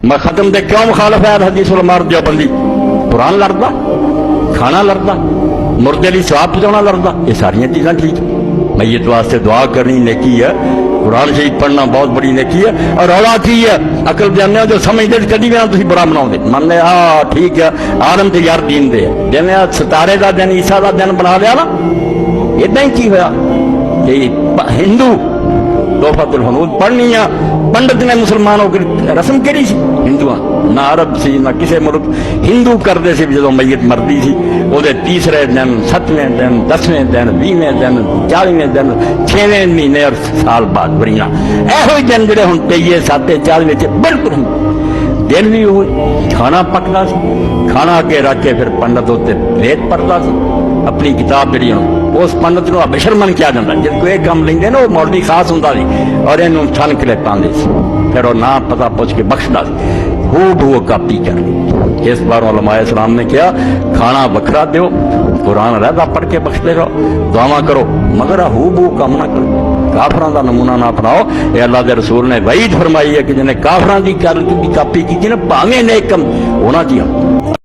मैं खत्म दे क्यों मुखालफ है हदीस उल मार देवबंदी कुरान लड़दा खाना लड़दा मुर्दे ली सवाब पहुंचाना लड़दा ये सारियां चीज़ां ठीक मैयत वास्ते दुआ करनी नेकी है कुरान शरीफ पढ़ना बहुत बड़ी नेकी है और रौला की है अकल जाने जो समझते कभी भी तुम बुरा बनाओगे मन हाँ ठीक है आलम तो यार दीन दे जिवें सितारे का दिन ईसा का दिन बना लिया ना इदा ही की होया हिंदू तोहफतुल हनूद पढ़नी है पंडित ने मुसलमानों की रस्म करी सी हिंदुआ ना अरब सी ना किसी मुल्क हिंदू करते सी जो मैयत मरदी सी ਉਹਦੇ तीसरे दिन 7वें दिन 10वें दिन 20वें दिन 40वें दिन 6वें महीने और साल बाद बरीना ਇਹੋ ਹੀ दिन ਜਿਹੜੇ ਹੁਣ 23 7 40 ਵਿੱਚ ਬਿਲਕੁਲ दिन भी हो खाना पकदा सी खाना अगे रख के फिर पंडित उत्ते रेत पढ़दा सी अपनी किताब जी उस पंडित को बेशरमन किया जाता जब कोई काम लेंगे ना वो मौलवी खास होंदा सी और इनू छन के पाते फिर वो ना पता पुछ के बख्शदा सी हू बू कापी कर ली इस बार उलमाए इस्लाम ने कहा खाना वखरा दो कुरान रहता पढ़ के बख्शते रहो दुआवां करो मगर हू बू काम ना करो काफरां दा नमूना ना अपनाओ ये अल्लाह के रसूल ने वईद फरमाई है कि जिन्हें काफरां दी कापी की ना भावें नेक कम होना चाहिए